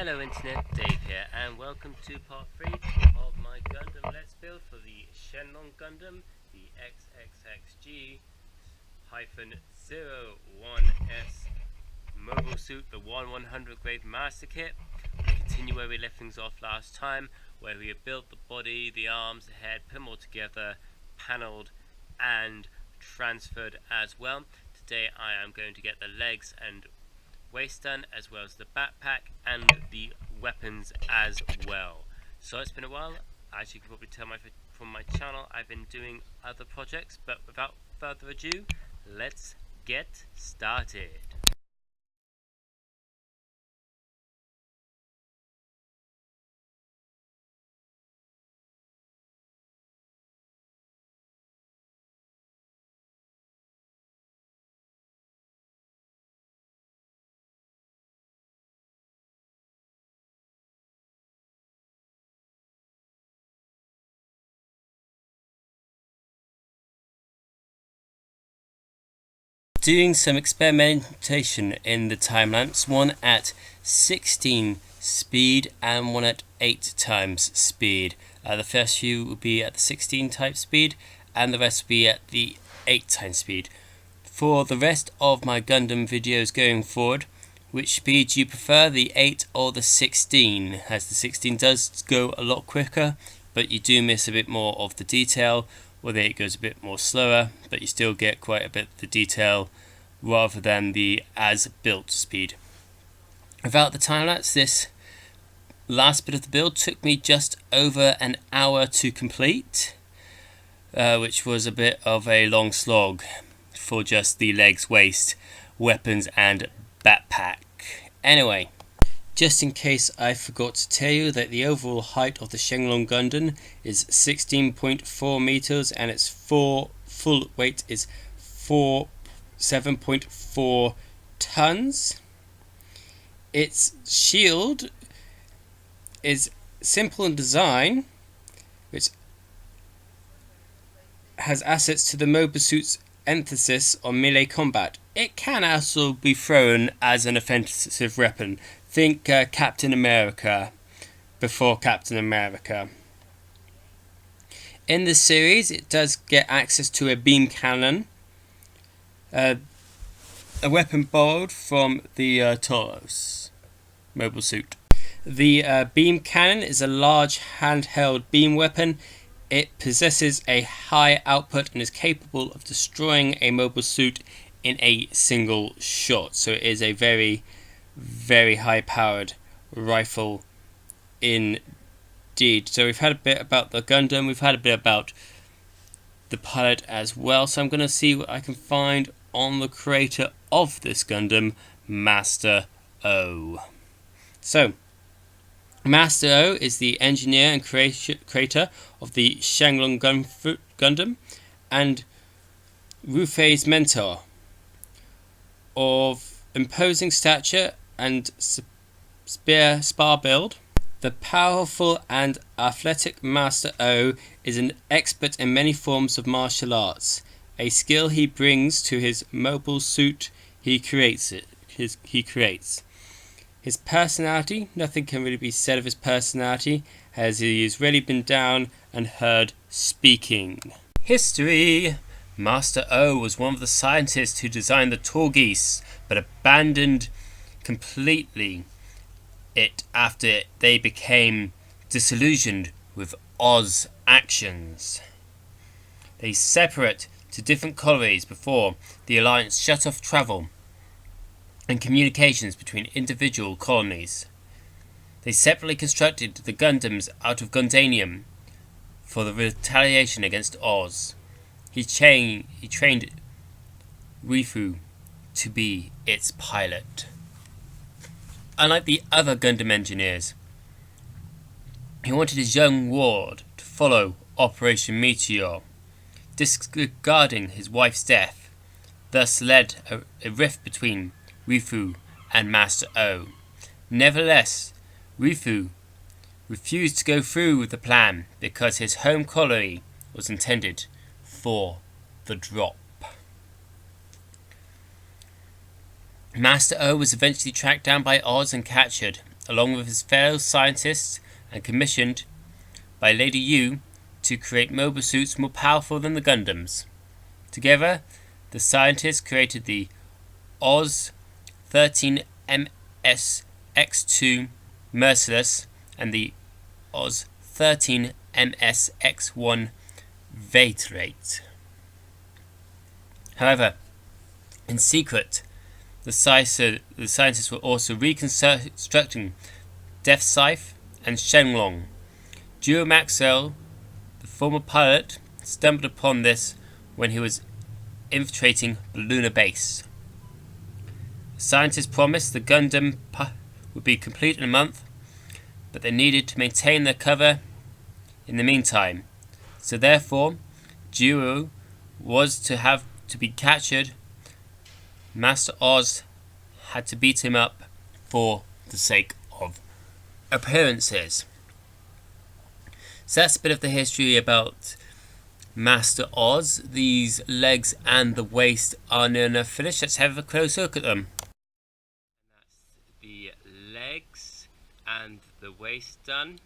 Hello Internet, Dave here, and welcome to part 3 of my Gundam Let's Build for the Shenlong Gundam, the XXXG-01S Mobile Suit, the 1/100 grade Master Kit. We continue where we left things off last time, where we have built the body, the arms, the head, put them all together, panelled and transferred as well. Today I am going to get the legs and waist done, as well as the backpack and the weapons as well. So it's been a while. As you can probably tell from my channel, I've been doing other projects, but without further ado, let's get started. Doing some experimentation in the time lapse, one at 16 speed and one at 8 times speed. The first few will be at the 16 type speed and the rest will be at the 8 times speed. For the rest of my Gundam videos going forward, which speed you prefer, the 8 or the 16? As the 16 does go a lot quicker, but you do miss a bit more of the detail, or the 8 goes a bit more slower, but you still get quite a bit of the detail rather than the as-built speed. Without the time lapse, this last bit of the build took me just over an hour to complete, which was a bit of a long slog for just the legs, waist, weapons and backpack. Anyway, just in case I forgot to tell you that the overall height of the Shenlong Gundam is 16.4 meters and its full weight is 7.4 tons. Its shield is simple in design, which has assets to the mobile suit's emphasis on melee combat. It can also be thrown as an offensive weapon. Think Captain America before Captain America. In this series, it does get access to a beam cannon, a weapon borrowed from the Tauros mobile suit. The beam cannon is a large handheld beam weapon. It possesses a high output and is capable of destroying a mobile suit in a single shot. So it is a very, very high powered rifle indeed. So we've had a bit about the Gundam, we've had a bit about the pilot as well. So I'm going to see what I can find on the creator of this Gundam, Master O. So Master O is the engineer and creator of the Shenlong Gundam and Rufei's mentor. Of imposing stature and spar build, the powerful and athletic Master O is an expert in many forms of martial arts, a skill he brings to his mobile suit he creates. His personality, nothing can really be said of his personality, as he has really been down and heard speaking. History. Master O was one of the scientists who designed the Torgeese, but abandoned completely it after they became disillusioned with Oz actions. They separate to different colonies before the Alliance shut off travel and communications between individual colonies. They separately constructed the Gundams out of Gundanium for the retaliation against Oz. He trained Rifu to be its pilot. Unlike the other Gundam engineers, he wanted his young ward to follow Operation Meteor, disregarding his wife's death, thus led a rift between Rifu and Master O. Nevertheless, Rifu refused to go through with the plan because his home colony was intended for the drop. Master O was eventually tracked down by Oz and captured, along with his fellow scientists and commissioned by Lady Yu to create mobile suits more powerful than the Gundams. Together, the scientists created the Oz 13MS X2 Merciless and the Oz 13MS X1 Veterate. However, in secret, the scientists were also reconstructing Death Scythe and Shenlong. Duo Maxwell, the former pilot, stumbled upon this when he was infiltrating the lunar base. The scientists promised the Gundam would be complete in a month, but they needed to maintain their cover in the meantime. So therefore, Duo was to be captured. Master Oz had to beat him up for the sake of appearances. So that's a bit of the history about Master Oz. These legs and the waist are near enough finished. Let's have a close look at them. That's the legs and the waist done.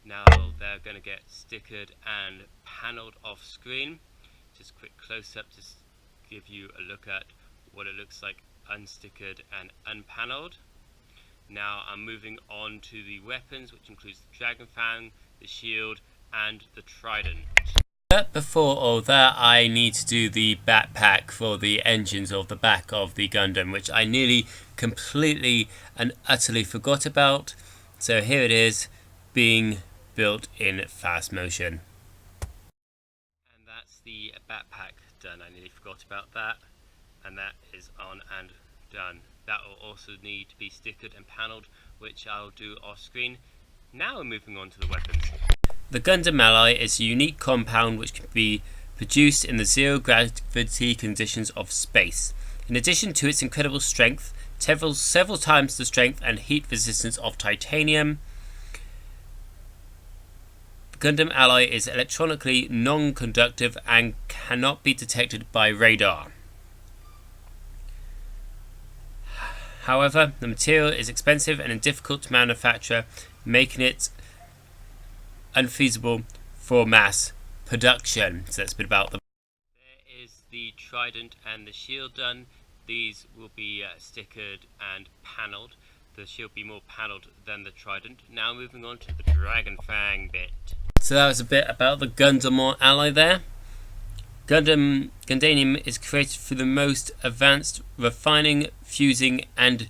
Now they're going to get stickered and panelled off screen. Just a quick close up to give you a look at what it looks like unstickered and unpanelled. Now I'm moving on to the weapons, which includes the Dragon Fang, the shield and the trident. But before all that, I need to do the backpack for the engines of the back of the Gundam, which I nearly completely and utterly forgot about. So here it is, being built in fast motion. And that's the backpack done. I nearly forgot about that. And that is on and done. That will also need to be stickered and panelled, which I'll do off screen. Now we're moving on to the weapons. The Gundam Ally is a unique compound which can be produced in the zero gravity conditions of space. In addition to its incredible strength, several times the strength and heat resistance of titanium, the Gundam Ally is electronically non-conductive and cannot be detected by radar. However, the material is expensive and difficult to manufacture, making it unfeasible for mass production. So that's a bit about them. There is the trident and the shield done. These will be stickered and panelled. The shield will be more panelled than the trident. Now moving on to the Dragon Fang bit. So that was a bit about the Gundam Ally there. Gundanium is created through the most advanced refining, fusing and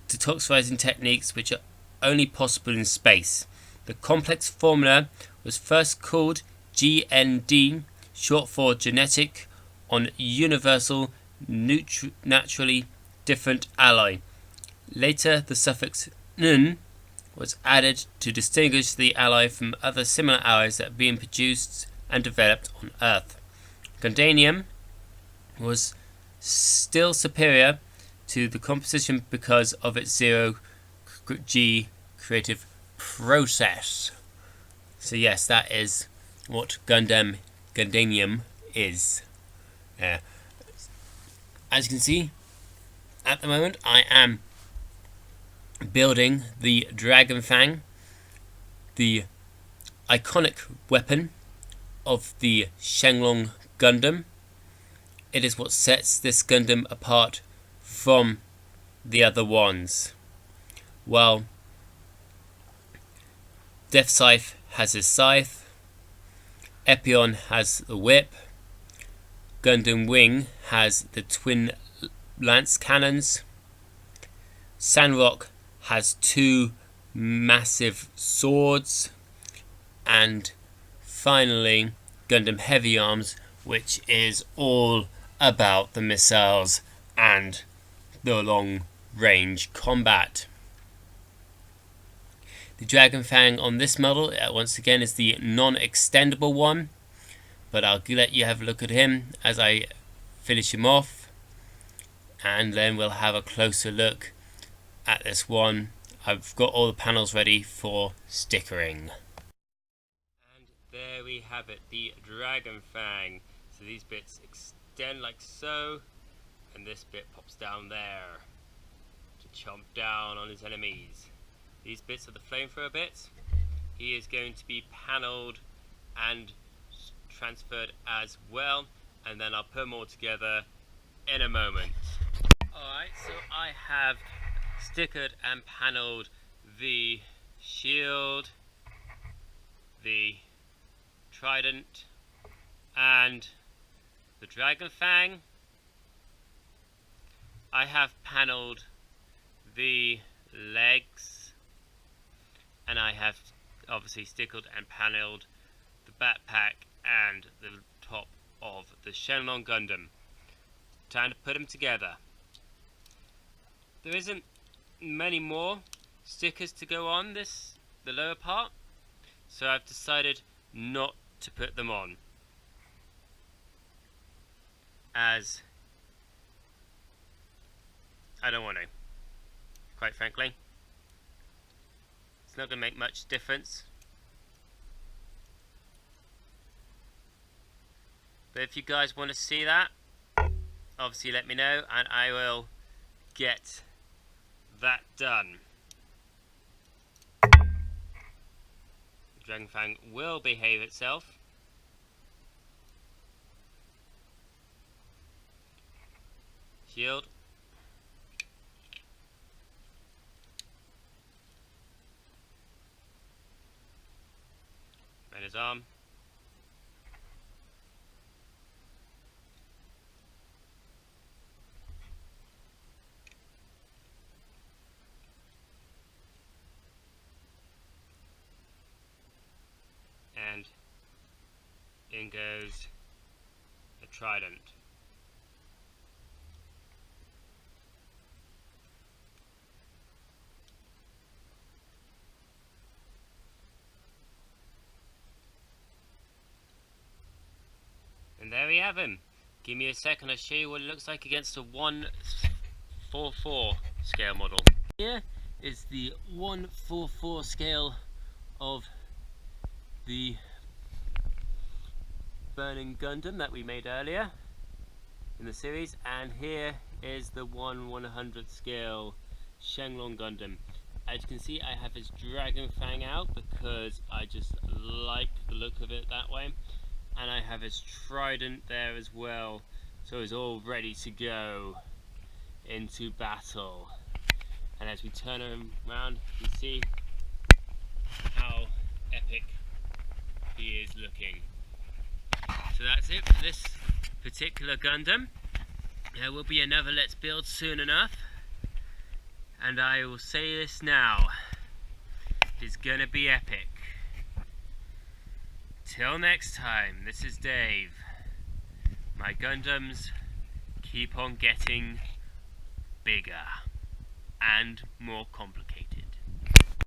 detoxifying techniques which are only possible in space. The complex formula was first called GND, short for Genetic on Universal Naturally Different Ally. Later the suffix "n" was added to distinguish the ally from other similar allies that are being produced and developed on Earth. Gundanium was still superior to the composition because of its zero-G creative process. So yes, that is what Gundanium is. As you can see, at the moment I am building the Dragon Fang, the iconic weapon of the Shenlong Gundam. It is what sets this Gundam apart from the other ones. While Death Scythe has his scythe, Epion has the whip, Gundam Wing has the twin lance cannons, Sandrock has two massive swords, and finally Gundam Heavy Arms, which is all about the missiles and the long range combat. The Dragon Fang on this model once again is the non-extendable one, but I'll let you have a look at him as I finish him off, and then we'll have a closer look at this one. I've got all the panels ready for stickering. And there we have it, the Dragon Fang. So these bits extend like so, and this bit pops down there. chomp down on his enemies. These bits are the flamethrower bits. He is going to be panelled and transferred as well, and then I'll put them all together in a moment. Alright, so I have stickered and panelled the shield, the trident, and the dragon fang. I have panelled the legs, and I have obviously stickered and panelled the backpack and the top of the Shenlong Gundam. Time to put them together. There isn't many more stickers to go on the lower part, so I've decided not to put them on, as I don't want to, quite frankly. It's not going to make much difference. But if you guys want to see that, obviously let me know and I will get that done. The Dragon Fang will behave itself. Shield. And his arm. And in goes a trident. And there we have him. Give me a second, I'll show you what it looks like against a 1:4:4 scale model. Here is the 1:4:4 scale of the Burning Gundam that we made earlier in the series, and here is the 1/100 scale Shenlong Gundam. As you can see, I have his Dragon Fang out because I just like the look of it that way, and I have his trident there as well, so he's all ready to go into battle. And as we turn him around, you see how epic he is looking. So that's it for this particular Gundam. There will be another Let's Build soon enough, and I will say this now, it's gonna be epic. Till next time, this is Dave. My Gundams keep on getting bigger and more complicated.